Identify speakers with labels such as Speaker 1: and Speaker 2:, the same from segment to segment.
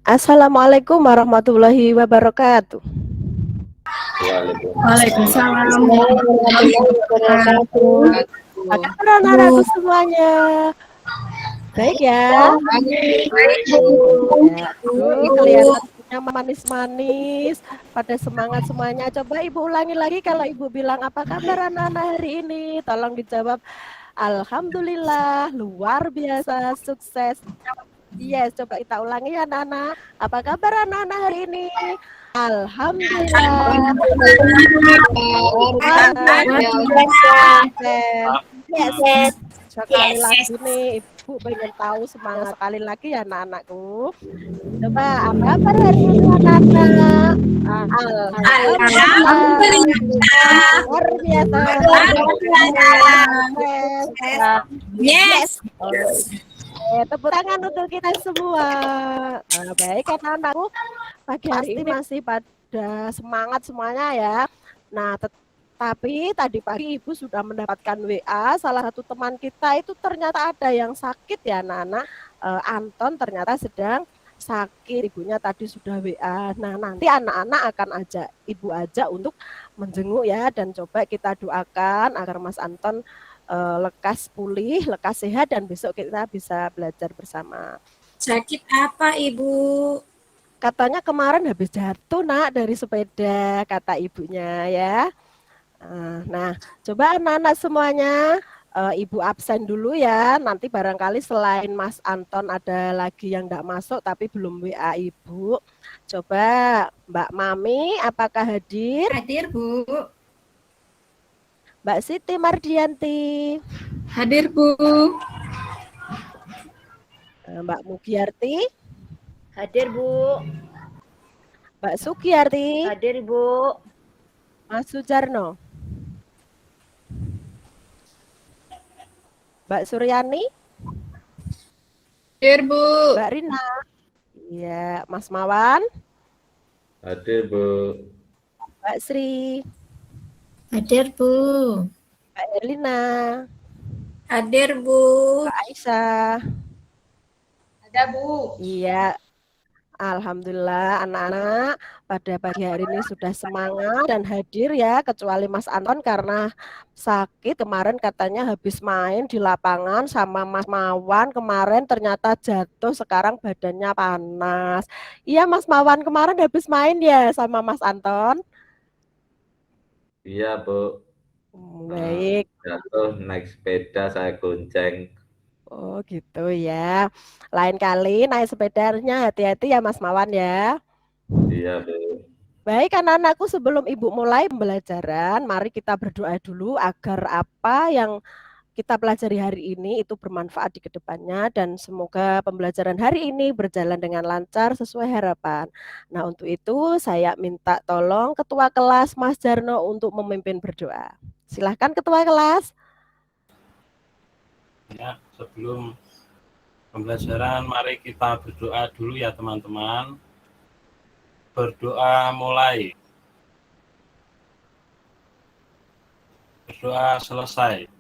Speaker 1: Assalamualaikum warahmatullahi wabarakatuh.
Speaker 2: Waalaikumsalam warahmatullahi
Speaker 1: Warahmatullahi
Speaker 2: wabarakatuh.
Speaker 1: wabarakatuh. Apa kabar anak-anakku
Speaker 2: Bu,
Speaker 1: semuanya? Baik ya?
Speaker 2: baik Bu.
Speaker 1: Ya, aduh
Speaker 2: Ibu,
Speaker 1: kelihatannya manis-manis, pada semangat semuanya. Coba Ibu ulangi lagi kalau Ibu bilang apa kabar anak-anak hari ini? Tolong dijawab, Alhamdulillah, luar biasa, sukses. Yes, coba kita ulangi ya anak-anak. Apa kabar anak-anak hari ini? Alhamdulillah, luar biasa, sukses. Yes, sekali lagi nih Ibu pengen tahu semangat sekali lagi ya anak-anakku. Coba apa kabar hari ini anak-anak? Alhamdulillah, luar biasa, sukses. Yes. Tepuk tangan untuk kita semua. Baik anak-anakku, pagi hari ini masih pada semangat semuanya ya. Nah, tapi tadi pagi Ibu sudah mendapatkan WA, salah satu teman kita itu ternyata ada yang sakit ya anak-anak. Anton ternyata sedang sakit, ibunya tadi sudah WA. Nah, nanti anak-anak akan Ibu ajak untuk menjenguk ya, dan coba kita doakan agar Mas Anton lekas pulih, lekas sehat, dan besok kita bisa belajar bersama.
Speaker 2: sakit apa Ibu?
Speaker 1: Katanya kemarin habis jatuh nak dari sepeda, kata ibunya ya. Nah, coba anak-anak semuanya, Ibu absen dulu ya. Nanti barangkali selain Mas Anton ada lagi yang enggak masuk tapi belum WA Ibu. Coba Mbak Mami, apakah hadir?
Speaker 2: Hadir Bu.
Speaker 1: Mbak Siti Mardianti.
Speaker 2: Hadir Bu.
Speaker 1: Mbak Mugiarti.
Speaker 3: Hadir Bu.
Speaker 1: Mbak Sugiyarti.
Speaker 3: Hadir Bu.
Speaker 1: Mas Sujarno. Mbak Suryani.
Speaker 2: Hadir Bu.
Speaker 1: Mbak Rina. Iya, Mas Mawan.
Speaker 4: Hadir Bu.
Speaker 1: Mbak Sri.
Speaker 2: Hadir Bu.
Speaker 1: Mbak Erlina.
Speaker 2: Hadir Bu.
Speaker 1: Mbak Aisyah.
Speaker 2: Ada Bu.
Speaker 1: Iya, alhamdulillah anak-anak pada pagi hari ini sudah semangat dan hadir ya, kecuali Mas Anton karena sakit kemarin, katanya habis main di lapangan sama Mas Mawan kemarin ternyata jatuh, sekarang badannya panas. Iya Mas Mawan, kemarin habis main ya sama Mas Anton?
Speaker 4: Iya Bu.
Speaker 1: Baik.
Speaker 4: Jatuh naik sepeda saya gonceng.
Speaker 1: Oh gitu ya. Lain kali naik sepedanya hati-hati ya Mas Mawan ya.
Speaker 4: Iya Bu.
Speaker 1: Baik anak-anakku, sebelum Ibu mulai pembelajaran, mari kita berdoa dulu agar apa yang kita pelajari hari ini itu bermanfaat di kedepannya dan semoga pembelajaran hari ini berjalan dengan lancar sesuai harapan. Nah, untuk itu saya minta tolong Ketua Kelas Mas Jarno untuk memimpin berdoa. Silahkan Ketua Kelas.
Speaker 5: Ya, sebelum pembelajaran mari kita berdoa dulu ya teman-teman. Berdoa mulai. Berdoa selesai.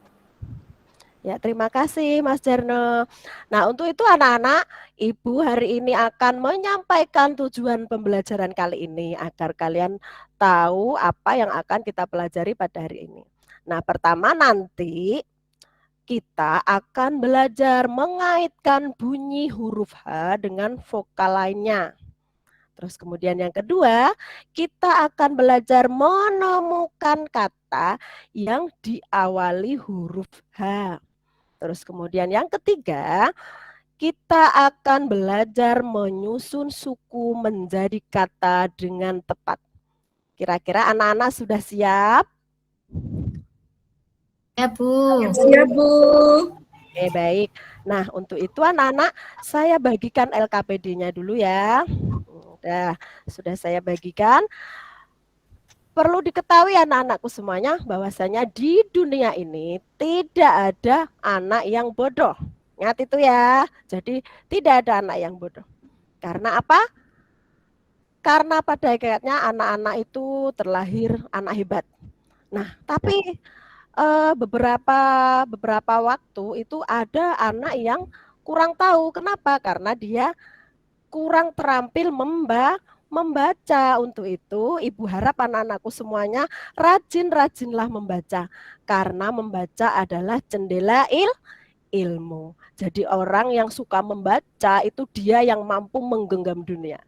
Speaker 1: Ya, terima kasih Mas Jarno. Nah, untuk itu anak-anak, Ibu hari ini akan menyampaikan tujuan pembelajaran kali ini agar kalian tahu apa yang akan kita pelajari pada hari ini. Nah, pertama nanti kita akan belajar mengaitkan bunyi huruf H dengan vokal lainnya. Terus kemudian yang kedua, kita akan belajar menemukan kata yang diawali huruf H. Terus kemudian yang ketiga, kita akan belajar menyusun suku menjadi kata dengan tepat. Kira-kira anak-anak sudah siap?
Speaker 2: Ya Bu. Siap Bu.
Speaker 1: Oke, baik. Nah, untuk itu anak-anak, saya bagikan LKPD-nya dulu ya. Sudah saya bagikan. Perlu diketahui anak-anakku semuanya bahwasanya di dunia ini tidak ada anak yang bodoh. Ingat itu ya. Jadi tidak ada anak yang bodoh. Karena apa? Karena pada hakikatnya anak-anak itu terlahir anak hebat. Nah, tapi beberapa waktu itu ada anak yang kurang tahu. Kenapa? Karena dia kurang terampil membaca. Untuk itu, Ibu harap anak-anakku semuanya rajin-rajinlah membaca. Karena membaca adalah jendela ilmu. Jadi orang yang suka membaca itu dia yang mampu menggenggam dunia.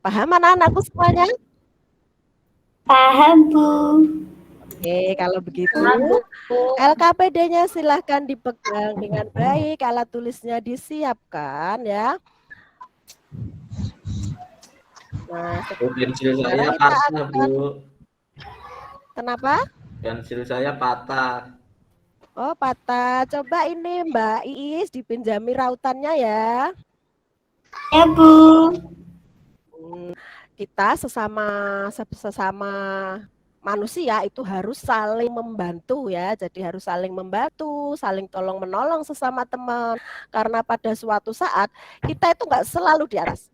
Speaker 1: Paham anak-anakku semuanya?
Speaker 2: Paham, Bu.
Speaker 1: Oke, kalau begitu
Speaker 3: Paham, Bu.
Speaker 1: LKPD-nya silahkan dipegang dengan baik, alat tulisnya disiapkan ya. Nah,
Speaker 4: Pensil saya
Speaker 1: sekarang kita
Speaker 4: patah,
Speaker 1: akan...
Speaker 4: Bu.
Speaker 1: Kenapa?
Speaker 4: Pensil saya patah.
Speaker 1: Oh, patah. Coba ini Mbak Iis dipinjami rautannya ya.
Speaker 2: Ya, Bu.
Speaker 1: Kita sesama manusia itu harus saling membantu ya. Jadi harus saling membantu, saling tolong menolong sesama teman. Karena pada suatu saat kita itu nggak selalu di atas.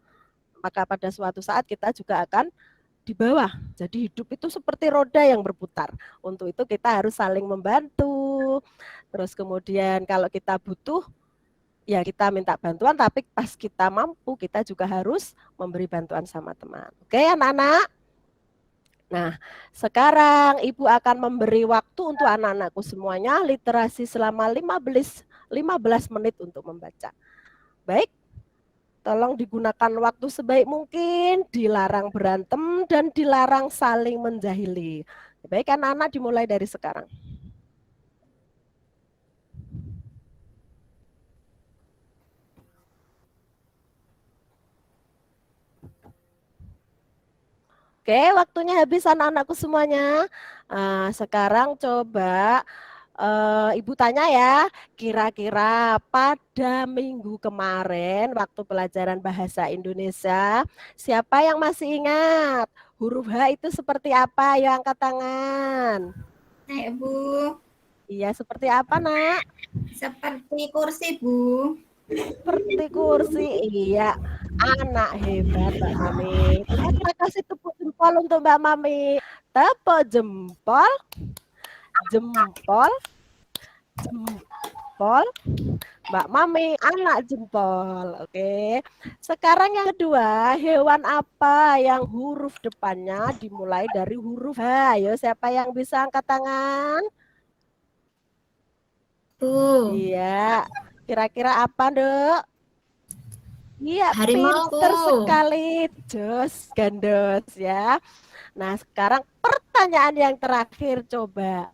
Speaker 1: Maka pada suatu saat kita juga akan di bawah. Jadi hidup itu seperti roda yang berputar. Untuk itu kita harus saling membantu. Terus kemudian kalau kita butuh, ya kita minta bantuan, tapi pas kita mampu, kita juga harus memberi bantuan sama teman. Oke anak-anak? Nah, sekarang Ibu akan memberi waktu untuk anak-anakku semuanya literasi selama 15 menit untuk membaca. Baik, tolong digunakan waktu sebaik mungkin, dilarang berantem dan dilarang saling menjahili. Baik anak-anak, dimulai dari sekarang. Oke, waktunya habis anak-anakku semuanya. Sekarang coba Ibu tanya ya, kira-kira pada minggu kemarin waktu pelajaran bahasa Indonesia, siapa yang masih ingat huruf H itu seperti apa? Ayo angkat tangan.
Speaker 2: Nek, Bu.
Speaker 1: Iya, seperti apa, Nak?
Speaker 2: Seperti kursi, Bu.
Speaker 1: Seperti kursi. Iya, anak hebat, Mbak Mami. Kita kasih tepuk jempol untuk Mbak Mami. Tepuk jempol, jempol, jempol. Mbak Mami, anak jempol. Oke. Sekarang yang kedua, hewan apa yang huruf depannya dimulai dari huruf H? Ayo, siapa yang bisa angkat tangan?
Speaker 2: Bu.
Speaker 1: Iya. Kira-kira apa, Dek? Iya,
Speaker 2: Harimau,
Speaker 1: pinter
Speaker 2: Bu.
Speaker 1: sekali. Jos, gandos ya. Nah, sekarang pertanyaan yang terakhir coba.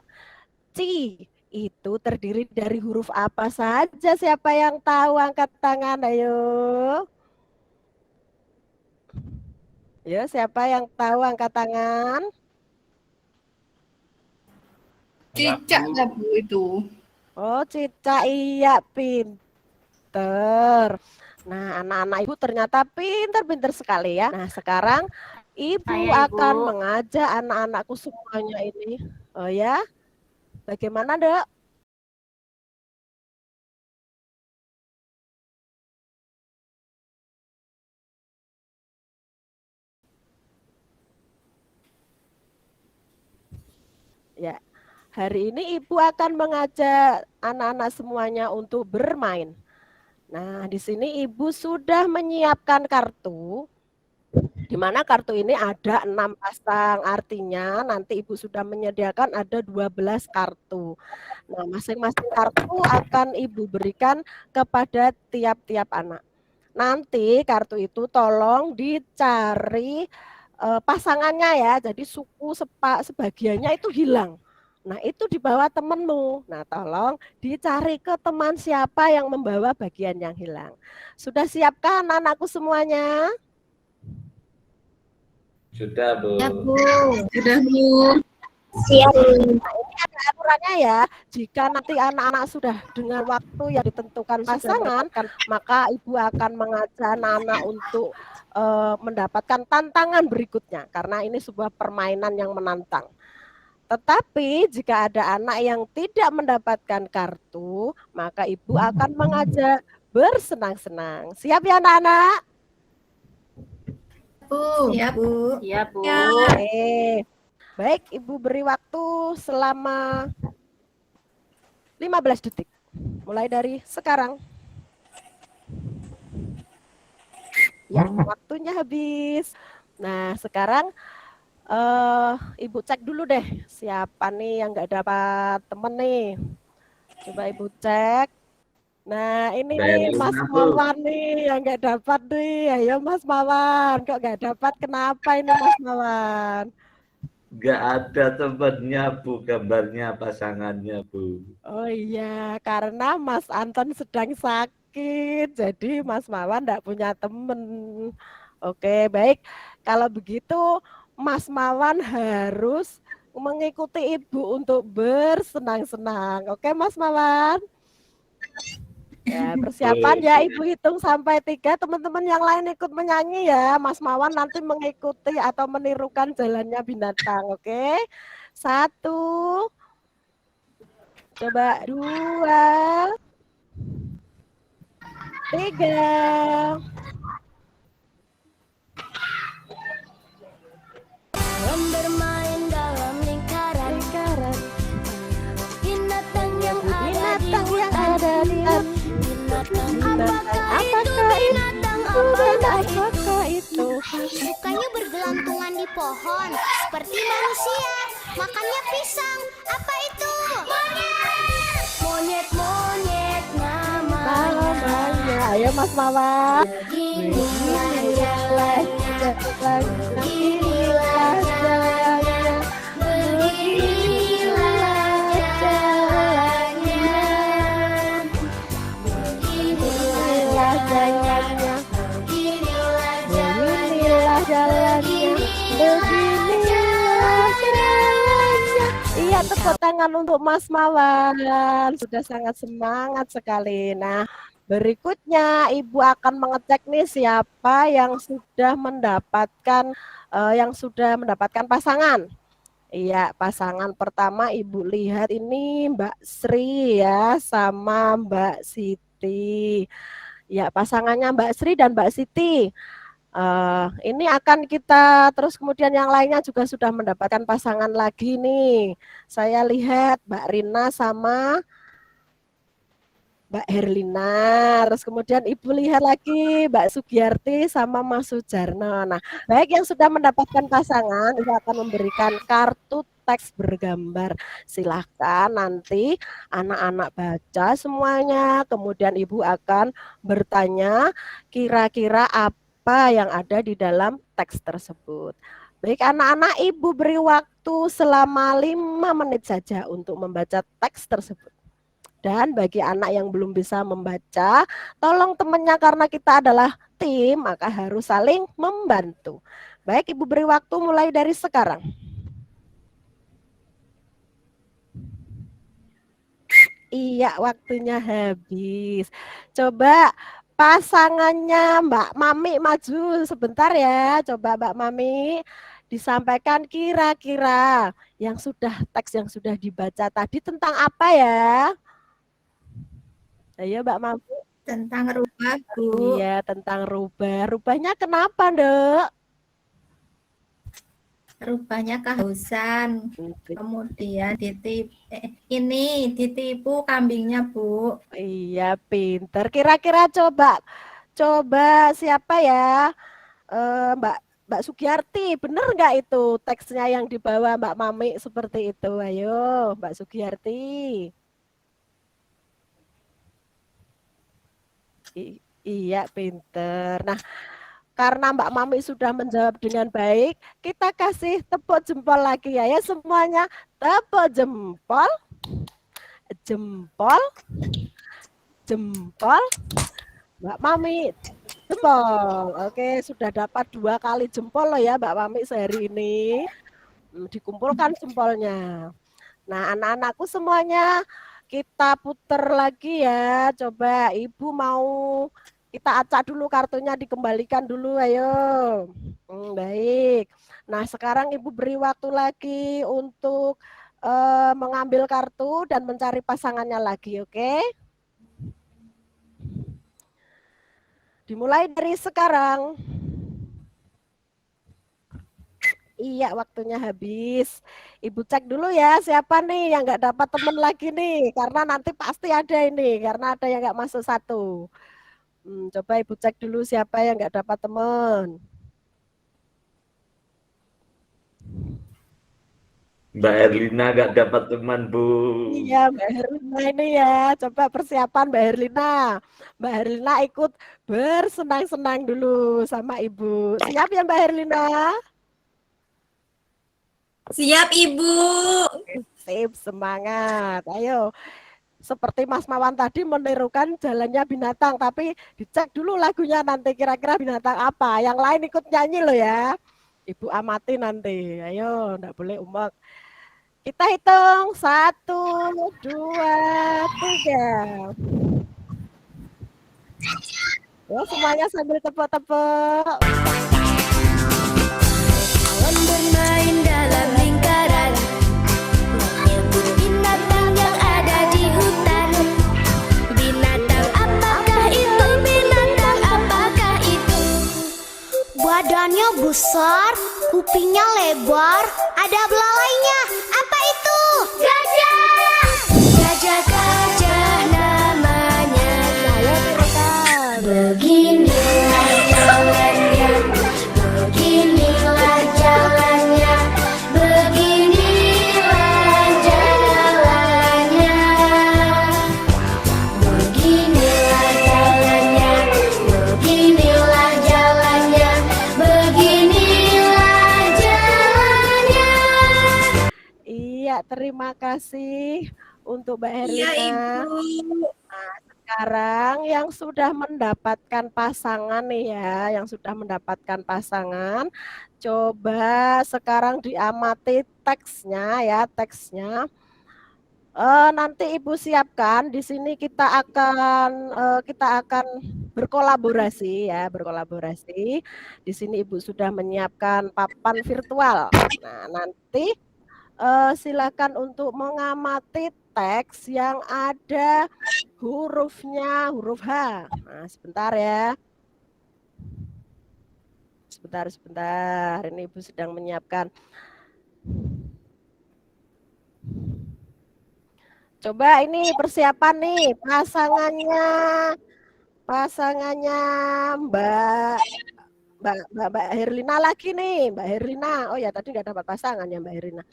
Speaker 1: Ci itu terdiri dari huruf apa saja? Siapa yang tahu angkat tangan? Ayo. Ya, siapa yang tahu angkat tangan?
Speaker 2: Cicak lah, Bu, itu.
Speaker 1: Oh, Cica, iya pinter. Nah, anak-anak Ibu ternyata pinter-pinter sekali ya. Nah, sekarang Ibu
Speaker 3: Saya, Ibu.
Speaker 1: akan mengajak anak-anakku semuanya ini. Oh ya, bagaimana, Dek? Ya, hari ini Ibu akan mengajak anak-anak semuanya untuk bermain. Nah, di sini Ibu sudah menyiapkan kartu, di mana kartu ini ada 6 pasang, artinya nanti Ibu sudah menyediakan ada 12 kartu. Nah, masing-masing kartu akan Ibu berikan kepada tiap-tiap anak. Nanti kartu itu tolong dicari pasangannya ya, jadi suku sebagiannya itu hilang. Nah, itu dibawa temenmu. Nah, tolong dicari ke teman siapa yang membawa bagian yang hilang. Sudah siapkan anakku semuanya?
Speaker 4: Sudah, Bu.
Speaker 2: Ya, Bu.
Speaker 6: Sudah, Bu.
Speaker 2: Siap.
Speaker 1: Nah, ini ada aturannya ya. Jika nanti anak-anak sudah dengan waktu yang ditentukan pasangan, maka Ibu akan mengajak anak-anak untuk mendapatkan tantangan berikutnya. Karena ini sebuah permainan yang menantang. Tetapi jika ada anak yang tidak mendapatkan kartu, maka Ibu akan mengajak bersenang-senang. Siap ya anak-anak?
Speaker 2: Bu. Ya, Bu.
Speaker 3: Iya, Bu.
Speaker 1: Oke. Baik, Ibu beri waktu selama 15 detik. Mulai dari sekarang. Ya, waktunya habis. Nah, sekarang Ibu cek dulu deh siapa nih yang nggak dapat temen nih. Coba Ibu cek. Nah, ini nih Mas
Speaker 4: Berlina, Bu.
Speaker 1: Mawan nih yang nggak dapat nih. Ayo Mas Mawan, kok nggak dapat? Kenapa ini Mas Mawan?
Speaker 4: Nggak ada temennya, Bu. Gambarnya, pasangannya, Bu.
Speaker 1: Oh iya, karena Mas Anton sedang sakit, jadi Mas Mawan nggak punya temen. Oke, baik. Kalau begitu, Mas Mawan harus mengikuti Ibu untuk bersenang-senang. Oke, Mas Mawan? Ya, persiapan
Speaker 4: Boleh,
Speaker 1: ya,
Speaker 4: boleh.
Speaker 1: Ibu hitung sampai 3. Teman-teman yang lain ikut menyanyi ya. Mas Mawan nanti mengikuti atau menirukan jalannya binatang. Oke, 1, coba 2, 3.
Speaker 6: Bermain dalam lingkaran binatang yang ada di hutan. Apakah itu? Sukanya bergelantungan di pohon seperti manusia. Makannya pisang. Apa itu? Monyet. Monyet namanya.
Speaker 1: Ayo Mas Mawan.
Speaker 6: Beginilah jalannya. Beginilah jalannya. Beginilah jalannya. Beginilah jalannya. Beginilah jalannya.
Speaker 1: Beginilah jalannya. Iya, tepuk tangan untuk Mas Mawan. Sudah sangat semangat sekali. Nah, berikutnya Ibu akan mengecek nih siapa yang sudah mendapatkan pasangan. Iya, pasangan pertama Ibu lihat ini Mbak Sri ya sama Mbak Siti. Ya, pasangannya Mbak Sri dan Mbak Siti. Ini akan kita terus kemudian yang lainnya juga sudah mendapatkan pasangan lagi nih. Saya lihat Mbak Rina sama Mbak Herlina, terus kemudian Ibu lihat lagi Mbak Sugiyarti sama Mas Sujarno. Nah, baik yang sudah mendapatkan pasangan, Ibu akan memberikan kartu teks bergambar. Silahkan nanti anak-anak baca semuanya, kemudian Ibu akan bertanya kira-kira apa yang ada di dalam teks tersebut. Baik anak-anak, Ibu beri waktu selama 5 menit saja untuk membaca teks tersebut. Dan bagi anak yang belum bisa membaca, tolong temannya karena kita adalah tim, maka harus saling membantu. Baik, Ibu beri waktu mulai dari sekarang. Iya, waktunya habis. Coba pasangannya Mbak Mami maju sebentar ya. Coba Mbak Mami disampaikan kira-kira teks yang sudah dibaca tadi tentang apa ya? Ayo Mbak Mami.
Speaker 2: Tentang rubah, Bu.
Speaker 1: Iya, tentang rubah. Rubahnya kenapa, Nduk?
Speaker 2: Rubahnya kehausan. Kemudian ditipu kambingnya, Bu.
Speaker 1: Iya, pinter. Kira-kira coba siapa ya? Mbak Sugiyarti, bener nggak itu teksnya yang dibawa Mbak Mami seperti itu? Ayo, Mbak Sugiyarti. Iya, pinter. Nah, karena Mbak Mami sudah menjawab dengan baik, kita kasih tepuk jempol lagi ya. Ya semuanya tepuk jempol. Jempol. Jempol. Mbak Mami jempol. Oke, sudah dapat 2 kali jempol loh ya Mbak Mami sehari ini. Dikumpulkan jempolnya. Nah, anak-anakku semuanya kita puter lagi ya. Coba Ibu mau kita acak dulu kartunya, dikembalikan dulu, ayo. Baik. Nah, sekarang Ibu beri waktu lagi untuk mengambil kartu dan mencari pasangannya lagi, oke? Dimulai dari sekarang. Iya, waktunya habis. Ibu cek dulu ya, siapa nih yang nggak dapat teman lagi nih. Karena nanti pasti ada ini, karena ada yang nggak masuk 1. Coba Ibu cek dulu siapa yang nggak dapat teman.
Speaker 4: Mbak Herlina nggak dapat teman, Bu.
Speaker 1: Iya, Mbak Herlina ini ya. Coba persiapan Mbak Herlina. Mbak Herlina ikut bersenang-senang dulu sama Ibu. Siap ya Mbak Herlina?
Speaker 2: Siap, Ibu.
Speaker 1: Sip, semangat. Ayo. Seperti Mas Mawan tadi menirukan jalannya binatang, tapi dicek dulu lagunya nanti kira-kira binatang apa. Yang lain ikut nyanyi loh ya. Ibu amati nanti. Ayo, enggak boleh umek. Kita hitung 1, 2, 3. Oh, semuanya sambil tepuk-tepuk.
Speaker 6: Awan bermain dalam lingkaran, menyebut binatang yang ada di hutan. Binatang apakah itu? Binatang apakah itu? Badannya besar, kupingnya lebar, ada belalainya. Apa itu? Gajah! Gajah-gajah namanya. Beginilah jalannya, beginilah jalannya, beginilah jalannya, beginilah jalannya, beginilah jalannya, beginilah jalannya.
Speaker 1: Iya, terima kasih untuk Mbak
Speaker 2: Iya,
Speaker 1: Herlina.
Speaker 2: Ibu.
Speaker 1: Sekarang yang sudah mendapatkan pasangan nih ya, yang sudah mendapatkan pasangan, coba sekarang diamati teksnya ya, teksnya. Nanti Ibu siapkan di sini kita akan berkolaborasi ya, berkolaborasi. Di sini Ibu sudah menyiapkan papan virtual. Nah, nanti silakan untuk mengamati teks yang ada hurufnya, huruf H. Nah, sebentar ya. Sebentar. Ini Ibu sedang menyiapkan. Coba ini persiapan nih pasangannya Mbak Herlina lagi nih, Mbak Herlina. Oh ya tadi nggak dapat pasangan ya Mbak Herlina.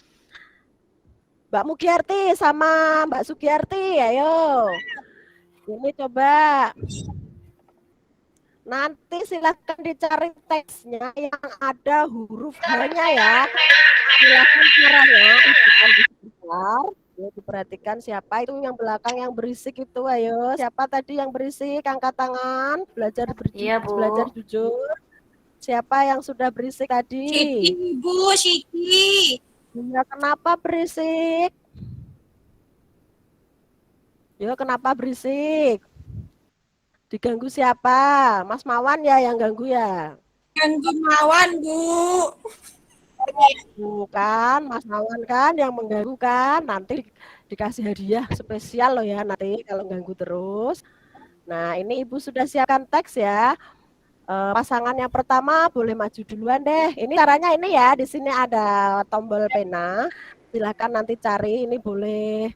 Speaker 1: Mbak Mugiarti sama Mbak Sugiyarti, ayo. Ini coba. Nanti silakan dicari teksnya yang ada huruf H-nya ya. Silakan caranya ikutan di sebentar. Ya, diperhatikan siapa itu yang belakang yang berisik itu, ayo. Siapa tadi yang berisik? Angkat tangan.
Speaker 3: Iya, Bu.
Speaker 1: Belajar jujur. Siapa yang sudah berisik tadi?
Speaker 2: Siti, Ibu, Siti.
Speaker 1: Ya, kenapa berisik? Ya, kenapa berisik? Diganggu siapa? Mas Mawan ya yang ganggu ya?
Speaker 2: Ganggu Mawan, Bu.
Speaker 1: Bukan, Mas Mawan kan yang mengganggu kan. Nanti dikasih hadiah spesial loh ya nanti kalau ganggu terus. Nah, ini Ibu sudah siapkan teks ya. Pasangan yang pertama boleh maju duluan deh. Ini caranya ini ya, di sini ada tombol pena. Silahkan nanti cari, ini boleh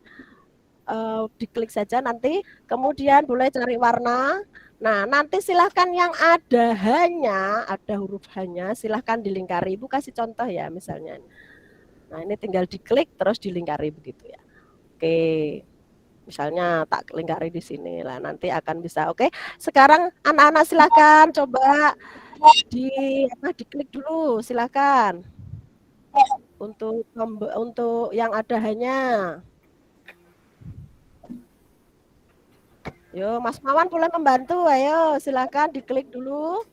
Speaker 1: diklik saja nanti. Kemudian boleh cari warna. Nah, nanti silahkan yang ada hanya, ada huruf hanya, silahkan dilingkari. Ibu kasih contoh ya misalnya. Nah, ini tinggal diklik terus dilingkari begitu ya. Oke. Misalnya tak lingkari di sini lah nanti akan bisa. Oke. Sekarang anak-anak silakan coba diklik dulu silakan. Untuk yang ada hanya. Yo, Mas Mawan boleh membantu. Ayo, silakan diklik dulu.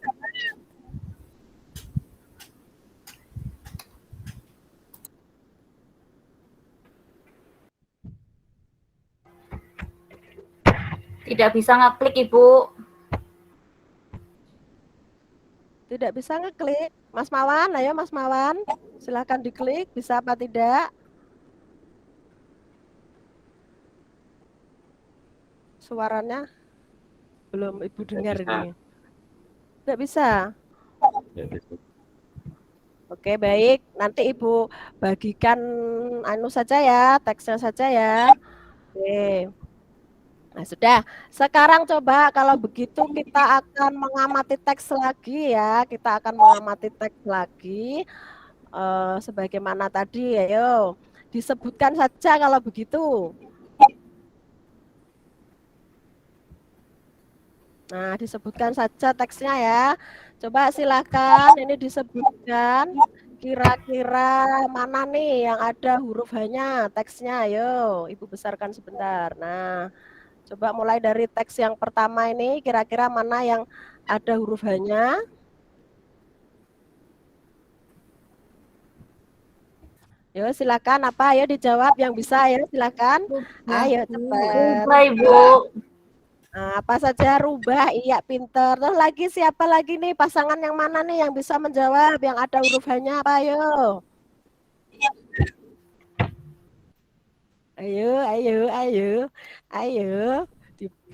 Speaker 3: Tidak bisa ngeklik, Ibu.
Speaker 1: Tidak bisa ngeklik. Mas Mawan, ayo Mas Mawan. Silakan diklik, bisa apa tidak? Suaranya belum Ibu dengar ini. Tidak bisa. Oke, baik. Nanti Ibu bagikan anu saja ya, teksnya saja ya. Oke. Nah, sudah. Sekarang coba kalau begitu kita akan mengamati teks lagi ya. Kita akan mengamati teks lagi. Sebagaimana tadi, ayo. Disebutkan saja kalau begitu. Nah, disebutkan saja teksnya ya. Coba silakan ini disebutkan. Kira-kira mana nih yang ada huruf H-nya teksnya. Ayo, Ibu besarkan sebentar. Nah, coba mulai dari teks yang pertama ini, kira-kira mana yang ada huruf H-nya? Yo, silakan apa? Ayo dijawab yang bisa ya, silakan. Ayo cepat.
Speaker 3: Rubah, Ibu.
Speaker 1: Nah, apa saja rubah? Iya, pinter. Terus lagi siapa lagi nih? Pasangan yang mana nih yang bisa menjawab yang ada huruf H-nya apa? Ayo. Ayo, ayo, ayo. Ayo.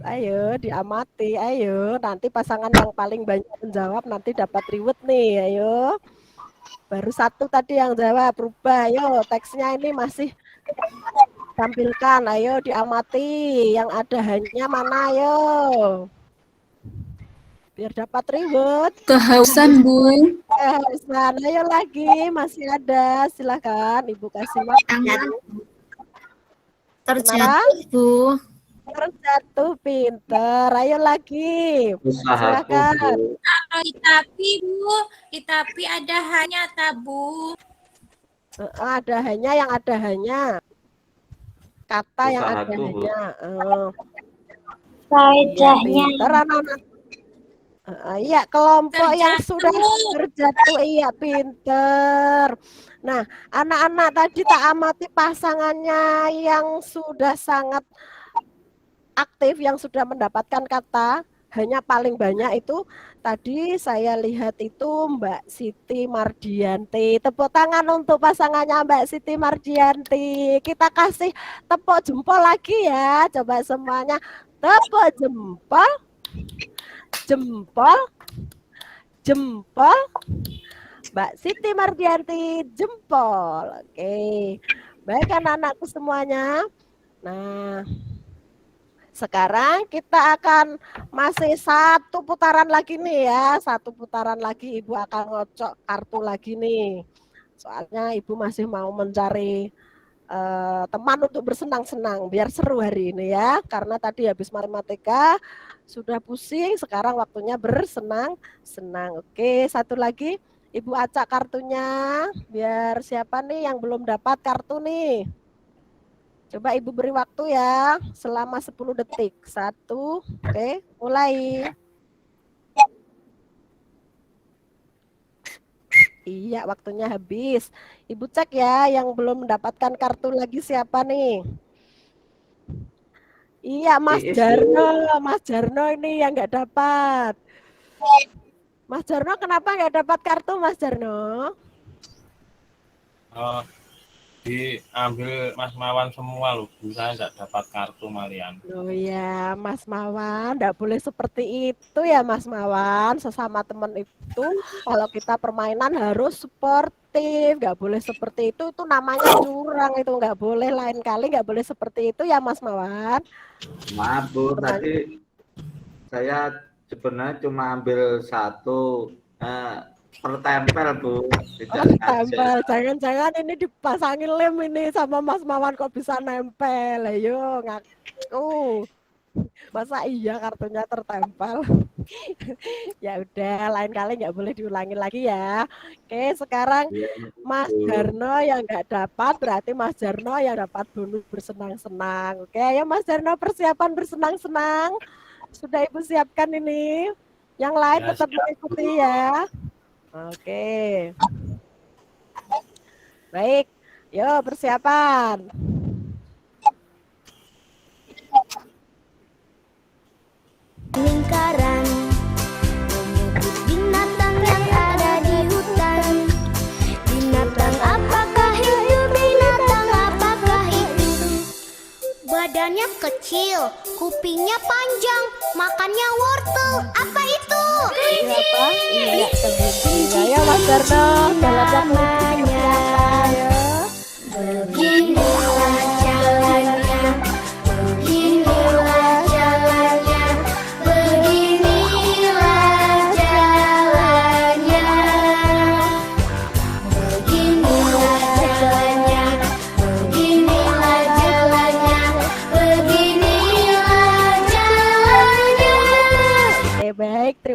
Speaker 1: Ayo diamati, ayo. Nanti pasangan yang paling banyak menjawab nanti dapat reward nih, ayo. Baru satu tadi yang jawab, rubah. Ayo, teksnya ini masih tampilkan, ayo diamati. Yang ada hanya mana, ayo. Biar dapat reward.
Speaker 2: Kehausan, Bu.
Speaker 1: Kehausan, ayo lagi, masih ada. Silakan, Ibu kasih waktu.
Speaker 2: Terjatuh, Bu.
Speaker 1: Terjatuh, pinter. Ayo lagi.
Speaker 4: Usahaku,
Speaker 1: Silakan.
Speaker 4: Bu.
Speaker 2: Kalau tapi, Bu, tapi ada hanya tabu.
Speaker 1: Ada hanya yang ada hanya. Kata yang ada
Speaker 4: Usahaku, Bu.
Speaker 1: hanya.
Speaker 2: Faedahnya.
Speaker 1: Pinter anak-anak. Iya, kelompok yang sudah terjatuh, iya pinter. Nah, anak-anak tadi tak amati pasangannya yang sudah sangat aktif, yang sudah mendapatkan kata hanya paling banyak itu tadi saya lihat itu Mbak Siti Mardianti. Tepuk tangan untuk pasangannya Mbak Siti Mardianti. Kita kasih tepuk jempol lagi ya. Coba semuanya tepuk jempol. Jempol. Jempol. Mbak Siti Mardianti jempol. Oke. Baik anak-anakku semuanya. Nah, sekarang kita akan masih satu putaran lagi nih ya. Satu putaran lagi Ibu akan ngocok kartu lagi nih. Soalnya Ibu masih mau mencari teman untuk bersenang-senang. Biar seru hari ini ya. Karena tadi habis matematika sudah pusing. Sekarang waktunya bersenang-senang. Oke, satu lagi. Ibu acak kartunya. Biar siapa nih yang belum dapat kartu nih. Coba Ibu beri waktu ya, selama 10 detik. 1, oke, mulai. Iya, waktunya habis. Ibu cek ya, yang belum mendapatkan kartu lagi siapa nih? Iya, Mas Jarno. Mas Jarno ini yang nggak dapat. Mas Jarno kenapa nggak dapat kartu, Mas Jarno?
Speaker 5: Diambil Mas Mawan semua loh, Bu. Saya nggak dapat kartu malian.
Speaker 1: Oh ya, Mas Mawan, nggak boleh seperti itu ya Mas Mawan. Sesama teman itu, kalau kita permainan harus sportif, nggak boleh seperti itu namanya curang itu, nggak boleh. Lain kali nggak boleh seperti itu ya Mas Mawan.
Speaker 4: Maaf, Bu, tadi saya sebenarnya cuma ambil satu pertempel, Bu. Tidak
Speaker 1: Tempel, jangan-jangan ini dipasangin lem ini sama Mas Mawan kok bisa nempel. Ayo ngaku. Masa iya kartunya tertempel? Ya udah, lain kali nggak boleh diulangi lagi ya. Oke, sekarang Mas Jarno yang nggak dapat, berarti Mas Jarno yang dapat bonus bersenang-senang. Oke, ayo Mas Jarno persiapan bersenang-senang. Sudah Ibu siapkan ini. Yang lain
Speaker 5: Ya,
Speaker 1: tetap
Speaker 5: siap,
Speaker 1: mengikuti ya. Oke. Baik, yuk persiapan.
Speaker 6: Lingkaran menyebut binatang yang ada di hutan. Binatang apakah itu? Binatang apakah itu? Badannya kecil, kupingnya panjang, makannya wortel. Apa itu?
Speaker 1: Ini apa? Iya, kelinci. Ayo Mas Darno, dalam namanya.
Speaker 6: Beginilah jalannya, beginilah jalannya.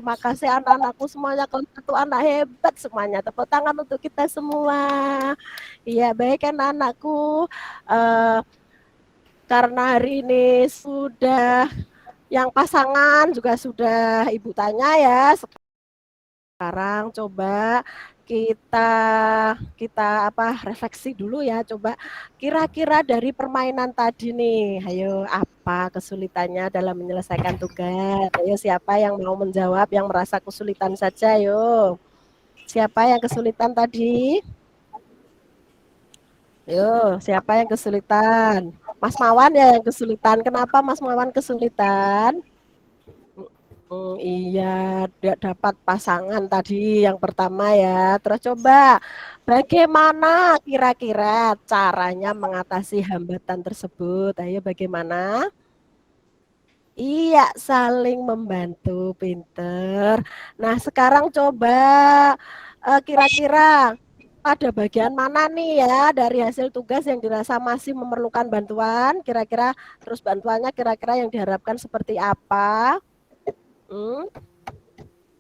Speaker 1: Terima kasih anak-anakku semuanya. Kalau satu anak hebat semuanya. Tepuk tangan untuk kita semua. Iya, baik anak-anakku. Karena hari ini sudah yang pasangan juga sudah Ibu tanya ya. Sekarang coba kita refleksi dulu ya. Coba kira-kira dari permainan tadi nih, ayo apa kesulitannya dalam menyelesaikan tugas? Ayo siapa yang mau menjawab yang merasa kesulitan saja, ayo. Siapa yang kesulitan tadi? Yo, siapa yang kesulitan? Mas Mawan ya yang kesulitan. Kenapa Mas Mawan kesulitan? Iya, dapat pasangan tadi yang pertama ya. Terus coba, bagaimana kira-kira caranya mengatasi hambatan tersebut? Ayo bagaimana? Iya, saling membantu, pinter. Nah, sekarang coba kira-kira pada bagian mana nih ya dari hasil tugas yang dirasa masih memerlukan bantuan? Kira-kira terus bantuannya kira-kira yang diharapkan seperti apa?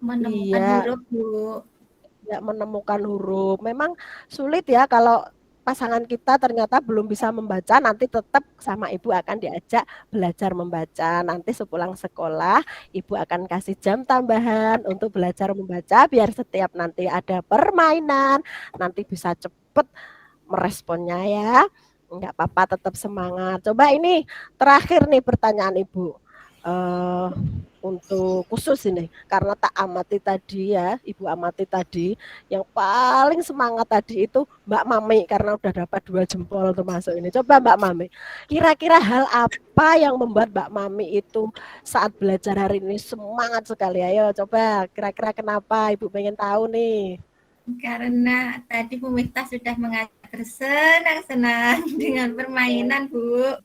Speaker 2: Menemukan
Speaker 1: Iya,
Speaker 2: huruf, Bu.
Speaker 1: ya menemukan huruf. Memang sulit ya kalau pasangan kita ternyata belum bisa membaca, nanti tetap sama ibu akan diajak belajar membaca. Nanti sepulang sekolah, ibu akan kasih jam tambahan untuk belajar membaca biar setiap nanti ada permainan, nanti bisa cepet meresponnya ya. Enggak apa-apa, tetap semangat. Coba ini terakhir nih pertanyaan ibu. Untuk khusus ini karena tak amati tadi ya, ibu amati tadi yang paling semangat tadi itu Mbak Mami karena udah dapat 2 jempol termasuk ini. Coba Mbak Mami, kira-kira hal apa yang membuat Mbak Mami itu saat belajar hari ini semangat sekali? Ayo coba kira-kira kenapa ibu pengen tahu nih?
Speaker 2: Karena tadi Bu Miftah sudah mengajar senang-senang dengan permainan, Bu.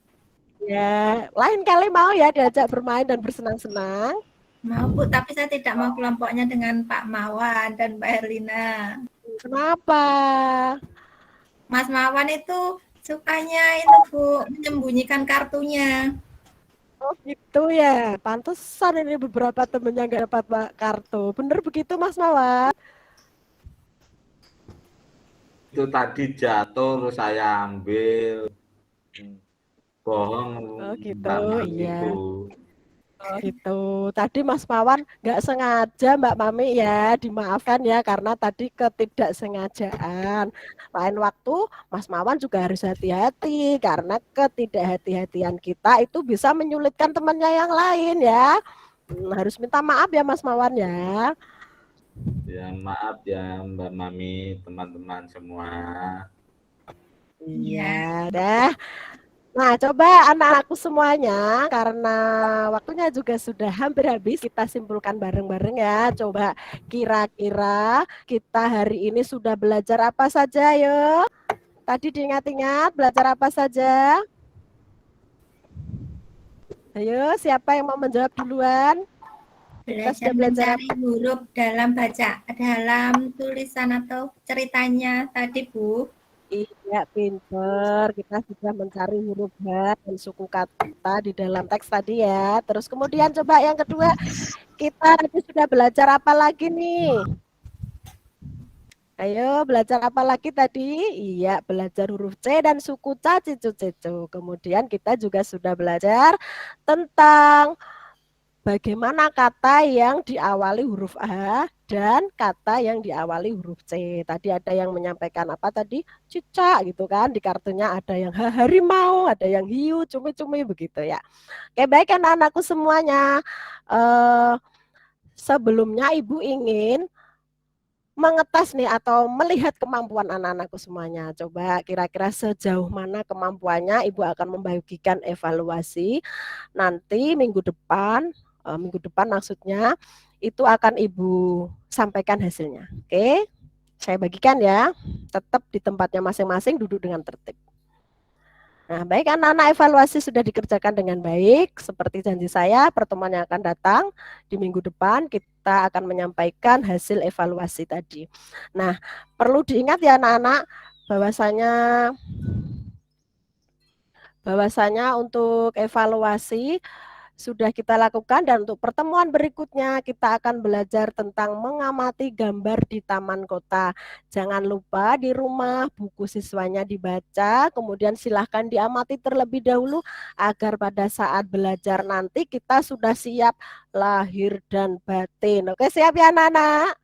Speaker 1: Ya, lain kali mau ya diajak bermain dan bersenang-senang.
Speaker 2: Mau, Bu, tapi saya tidak mau kelompoknya dengan Pak Mawan dan Mbak Herlina.
Speaker 1: Kenapa?
Speaker 2: Mas Mawan itu sukanya itu, Bu, menyembunyikan kartunya.
Speaker 1: Oh gitu ya, pantesan ini beberapa temennya nggak dapat kartu. Bener begitu Mas Mawar?
Speaker 4: Itu tadi jatuh terus saya ambil. Bohong.
Speaker 1: Oh gitu,
Speaker 4: Mbak Mami
Speaker 1: iya.
Speaker 4: itu.
Speaker 1: Oh gitu. Tadi Mas Mawan nggak sengaja Mbak Mami ya, dimaafkan ya karena tadi ketidaksengajaan. Lain waktu Mas Mawan juga harus hati-hati karena ketidakhati-hatian kita itu bisa menyulitkan temannya yang lain ya. Harus minta maaf ya Mas Mawan ya.
Speaker 4: Ya maaf ya Mbak Mami, teman-teman semua.
Speaker 1: Iya, dah. Nah, coba anak-anakku semuanya, karena waktunya juga sudah hampir habis, kita simpulkan bareng-bareng ya. Coba kira-kira kita hari ini sudah belajar apa saja, yo? Tadi diingat-ingat belajar apa saja? Ayo, siapa yang mau menjawab duluan?
Speaker 2: Belajar mencari huruf dalam dalam tulisan atau ceritanya tadi, Bu.
Speaker 1: Iya, pinter. Kita sudah mencari huruf H dan suku kata di dalam teks tadi ya. Terus kemudian coba yang kedua, kita tadi sudah belajar apa lagi nih? Ayo, belajar apa lagi tadi? Iya, belajar huruf C dan suku ca, cicu, cicu. Kemudian kita juga sudah belajar tentang bagaimana kata yang diawali huruf A dan kata yang diawali huruf C. Tadi ada yang menyampaikan apa tadi? Cicak gitu kan. Di kartunya ada yang harimau, ada yang hiu, cumi-cumi begitu ya. Oke, baik anak-anakku semuanya. Sebelumnya Ibu ingin mengetes nih atau melihat kemampuan anak-anakku semuanya. Coba kira-kira sejauh mana kemampuannya, Ibu akan membagikan evaluasi. Nanti minggu depan maksudnya itu akan Ibu sampaikan hasilnya. Oke, saya bagikan ya, tetap di tempatnya masing-masing, duduk dengan tertib. Nah, baik anak-anak, evaluasi sudah dikerjakan dengan baik. Seperti janji saya, pertemuan yang akan datang di minggu depan kita akan menyampaikan hasil evaluasi tadi. Nah, perlu diingat ya anak-anak, bahwasanya untuk evaluasi sudah kita lakukan, dan untuk pertemuan berikutnya kita akan belajar tentang mengamati gambar di taman kota. Jangan lupa di rumah buku siswanya dibaca, kemudian silahkan diamati terlebih dahulu agar pada saat belajar nanti kita sudah siap lahir dan batin. Oke, siap ya anak-anak?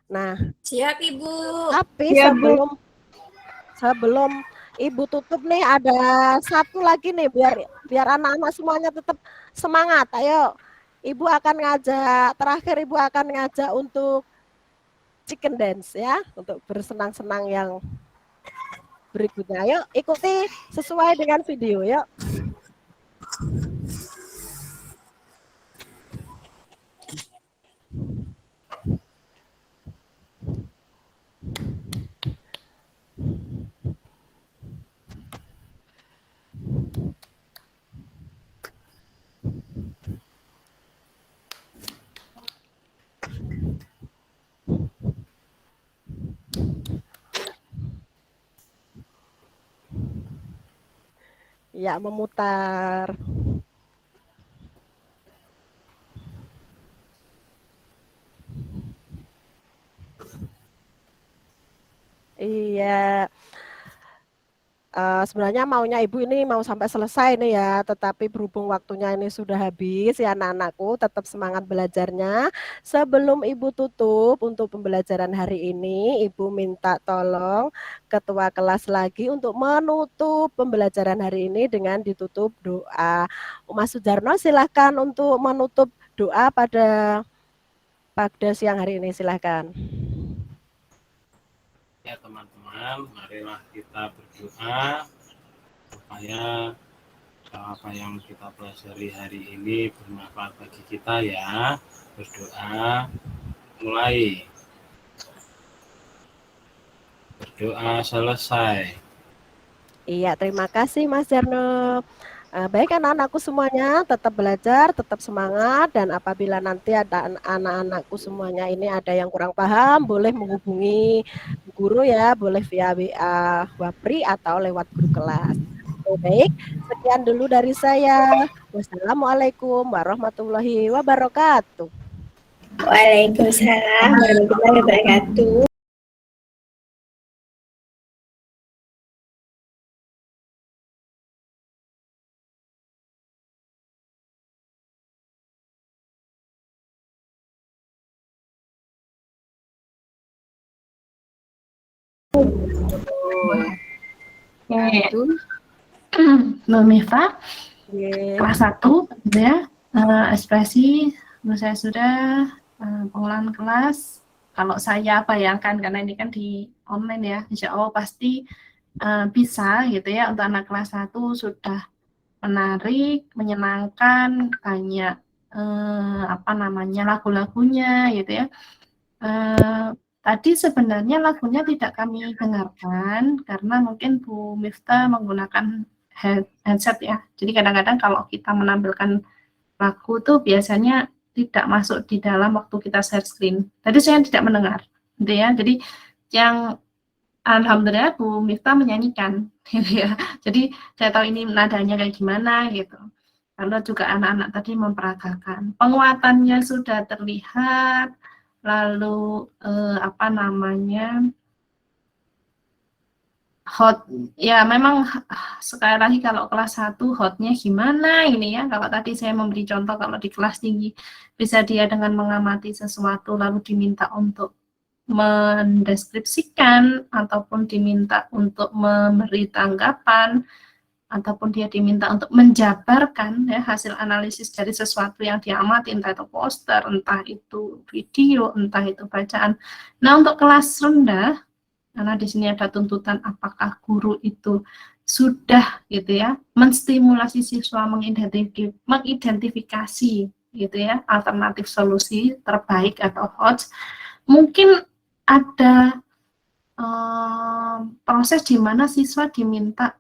Speaker 1: Nah,
Speaker 2: Siap, Ibu.
Speaker 1: tapi sebelum Ibu tutup nih, ada satu lagi nih biar anak-anak semuanya tetap semangat. Ayo, Ibu akan terakhir Ibu akan ngajak untuk chicken dance ya, untuk bersenang-senang yang berikutnya. Ayo ikuti sesuai dengan video, yuk. Ya, memutar. Iya. Sebenarnya maunya Ibu ini mau sampai selesai nih ya, tetapi berhubung waktunya ini sudah habis ya anak-anakku, tetap semangat belajarnya. Sebelum Ibu tutup untuk pembelajaran hari ini, Ibu minta tolong ketua kelas lagi untuk menutup pembelajaran hari ini dengan ditutup doa. Mas Sujarno silahkan untuk menutup doa pada siang hari ini, silahkan.
Speaker 5: Ya teman-teman, marilah kita berdoa supaya apa yang kita pelajari hari ini bermanfaat bagi kita ya. Berdoa, mulai. Berdoa selesai.
Speaker 1: Iya, terima kasih Mas Jarno. Baik anak-anakku semuanya, tetap belajar, tetap semangat, dan apabila nanti ada anak-anakku semuanya ini ada yang kurang paham, boleh menghubungi guru ya, boleh via WA Wapri atau lewat grup kelas. Baik, sekian dulu dari saya. Wassalamualaikum warahmatullahi wabarakatuh.
Speaker 2: Waalaikumsalam warahmatullahi wabarakatuh.
Speaker 7: Mbak Mifa,
Speaker 1: Yeah.
Speaker 7: kelas 1 ya, ekspresi saya sudah pengolahan kelas. Kalau saya bayangkan, karena ini kan di online ya, insya Allah pasti bisa gitu ya. Untuk anak kelas 1 sudah menarik, menyenangkan, banyak lagu-lagunya gitu ya. Tadi sebenarnya lagunya tidak kami dengarkan karena mungkin Bu Miftah menggunakan headset ya. Jadi kadang-kadang kalau kita menampilkan lagu tuh biasanya tidak masuk di dalam waktu kita share screen. Tadi saya tidak mendengar, gitu ya. Jadi yang alhamdulillah Bu Miftah menyanyikan, gitu ya. Jadi saya tahu ini nadanya kayak gimana gitu. Lalu juga anak-anak tadi memperagakan. Penguatannya sudah terlihat. Lalu hot ya, memang sekali lagi kalau kelas 1 hotnya gimana ini ya. Kalau tadi saya memberi contoh, kalau di kelas tinggi bisa dia dengan mengamati sesuatu lalu diminta untuk mendeskripsikan ataupun diminta untuk memberi tanggapan ataupun dia diminta untuk menjabarkan ya hasil analisis dari sesuatu yang diamati, entah itu poster, entah itu video, entah itu bacaan. Nah, untuk kelas rendah, karena di sini ada tuntutan apakah guru itu sudah gitu ya menstimulasi siswa mengidentifikasi gitu ya alternatif solusi terbaik atau HOTS, mungkin ada proses di mana siswa diminta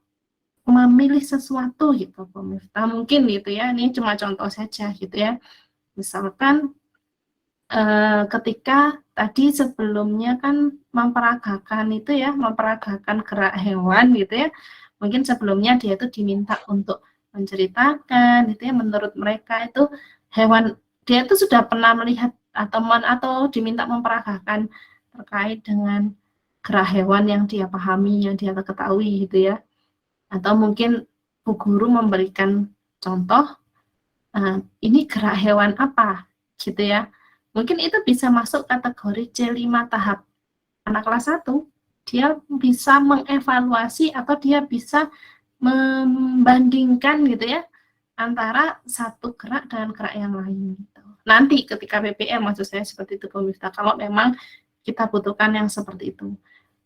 Speaker 7: memilih sesuatu gitu, pemirsa. Mungkin gitu ya, ini cuma contoh saja gitu ya. Misalkan ketika tadi sebelumnya kan memperagakan itu ya, memperagakan gerak hewan gitu ya. Mungkin sebelumnya dia itu diminta untuk menceritakan gitu ya, menurut mereka itu hewan dia itu sudah pernah melihat atau diminta memperagakan terkait dengan gerak hewan yang dia pahami, yang dia ketahui gitu ya. Atau mungkin Bu Guru memberikan contoh, ini gerak hewan apa gitu ya. Mungkin itu bisa masuk kategori C5 tahap. Anak kelas 1, dia bisa mengevaluasi atau dia bisa membandingkan gitu ya, antara satu gerak dengan gerak yang lain. Gitu. Nanti ketika PPL, maksud saya seperti itu pemirsa, kalau memang kita butuhkan yang seperti itu.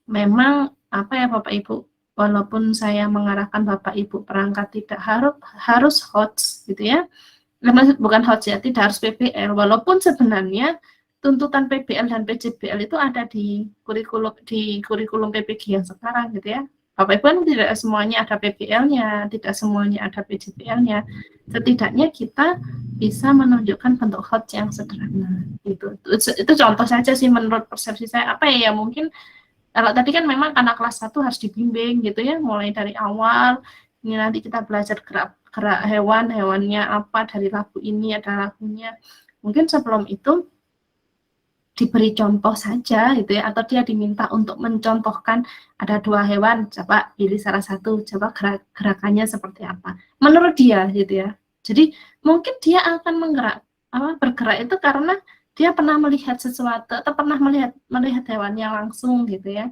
Speaker 7: Memang apa ya Bapak Ibu, walaupun saya mengarahkan Bapak Ibu perangkat tidak harus HOTS gitu ya, bukan HOTS ya, tidak harus PPL, walaupun sebenarnya tuntutan PBL dan PJBL itu ada di kurikulum PPG yang sekarang gitu ya. Bapak Ibu kan tidak semuanya ada PBL-nya, tidak semuanya ada PJBL-nya. Setidaknya kita bisa menunjukkan bentuk HOTS yang sederhana. Itu contoh saja sih menurut persepsi saya. Apa ya, mungkin kalau tadi kan memang anak kelas 1 harus dibimbing gitu ya, mulai dari awal. Ini nanti kita belajar gerak hewannya apa, dari lagu ini ada lagunya. Mungkin sebelum itu diberi contoh saja gitu ya, atau dia diminta untuk mencontohkan ada 2 hewan, coba pilih salah satu, coba gerakannya seperti apa menurut dia gitu ya. Jadi mungkin dia akan bergerak itu karena dia pernah melihat sesuatu atau pernah melihat hewannya langsung gitu ya.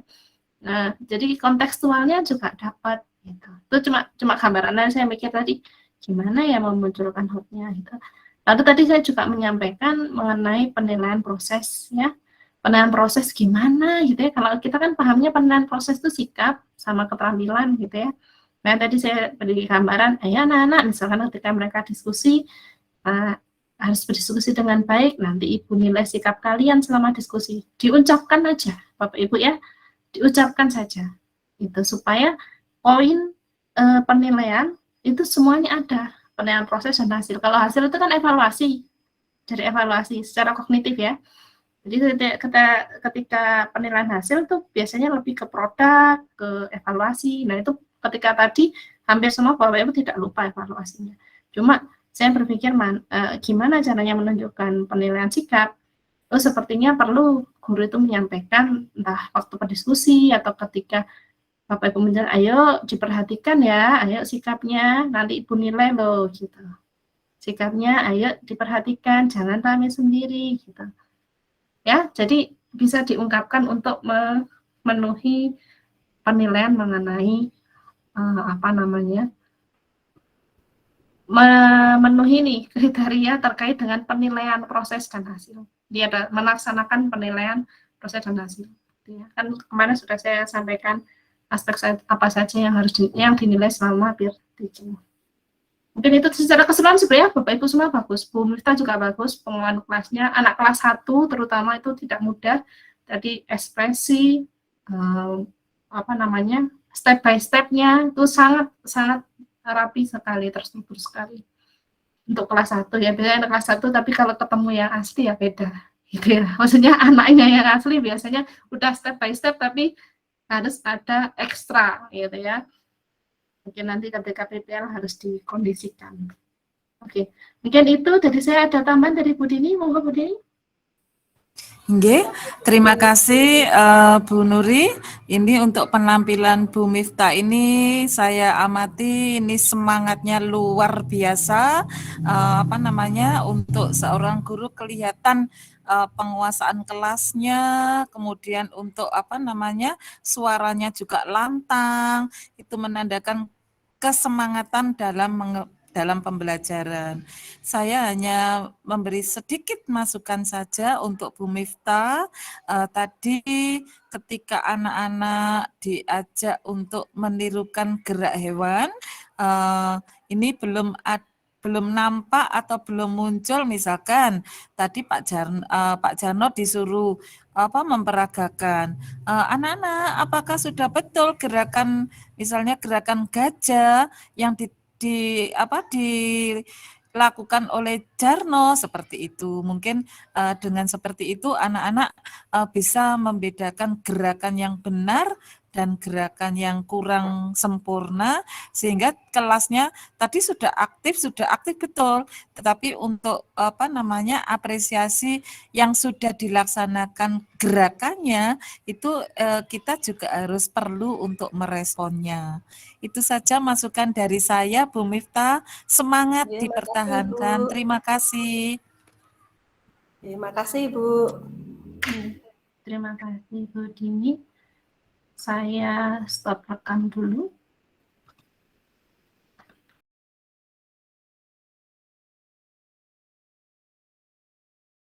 Speaker 7: Nah, jadi kontekstualnya juga dapat gitu. Itu cuma gambaran saya mikir tadi gimana ya memunculkan HOT-nya gitu. Lalu tadi saya juga menyampaikan mengenai penilaian proses ya. Penilaian proses gimana gitu ya. Kalau kita kan pahamnya penilaian proses itu sikap sama keterampilan gitu ya. Nah, tadi saya beri gambaran, ya anak-anak misalkan ketika mereka diskusi harus berdiskusi dengan baik, nanti Ibu nilai sikap kalian selama diskusi. Diucapkan aja, Bapak Ibu ya. Diucapkan saja. Itu supaya poin penilaian itu semuanya ada. Penilaian proses dan hasil. Kalau hasil itu kan evaluasi, dari evaluasi secara kognitif ya. Jadi ketika penilaian hasil itu biasanya lebih ke produk, ke evaluasi. Nah itu ketika tadi hampir semua Bapak Ibu tidak lupa evaluasinya. Cuma saya berpikir gimana caranya menunjukkan penilaian sikap. Sepertinya perlu guru itu menyampaikan entah waktu berdiskusi atau ketika Bapak Ibu menjelaskan, ayo diperhatikan ya, ayo sikapnya, nanti Ibu nilai loh, gitu. Sikapnya, ayo diperhatikan, jangan rame sendiri, gitu. Ya, jadi bisa diungkapkan untuk memenuhi penilaian mengenai memenuhi nih kriteria terkait dengan penilaian proses dan hasil. Dia melaksanakan penilaian proses dan hasil. Ya, kan kemarin sudah saya sampaikan aspek apa saja yang harus yang dinilai selama peer teaching. Mungkin itu secara keseluruhan sebenarnya Bapak Ibu semua bagus. Bu Miftah juga bagus, pengulangan kelasnya. Anak kelas 1 terutama itu tidak mudah. Tadi ekspresi step by step-nya itu sangat rapi sekali, terstruktur sekali. Untuk kelas 1 ya, biasanya anak kelas 1 tapi kalau ketemu yang asli ya beda. Gitu ya. Maksudnya anaknya yang asli biasanya udah step by step tapi harus ada ekstra gitu ya. Mungkin nanti ketika PPL harus dikondisikan. Oke, mungkin itu dari saya. Ada tambahan dari Bu Dini, monggo Bu Dini.
Speaker 8: Nggih, terima kasih Bu Nuri. Ini untuk penampilan Bu Miftah ini saya amati ini semangatnya luar biasa. Untuk seorang guru kelihatan penguasaan kelasnya, kemudian untuk suaranya juga lantang, itu menandakan kesemangatan dalam pembelajaran. Saya hanya memberi sedikit masukan saja untuk Bu Miftah. Tadi ketika anak-anak diajak untuk menirukan gerak hewan, ini belum nampak atau belum muncul, misalkan tadi Pak Jarno disuruh memperagakan anak-anak, apakah sudah betul gerakan, misalnya gerakan gajah yang dilakukan oleh Jarno seperti itu. Mungkin dengan seperti itu anak-anak bisa membedakan gerakan yang benar dan gerakan yang kurang sempurna sehingga kelasnya tadi sudah aktif betul, tetapi untuk apresiasi yang sudah dilaksanakan gerakannya itu kita juga harus perlu untuk meresponnya. Itu saja masukan dari saya, Bu Miftah. Semangat
Speaker 1: Ya,
Speaker 8: dipertahankan.
Speaker 1: Bu.
Speaker 8: Terima kasih.
Speaker 1: Terima kasih, Bu.
Speaker 7: Terima kasih Bu Dini. Saya stop rekam dulu.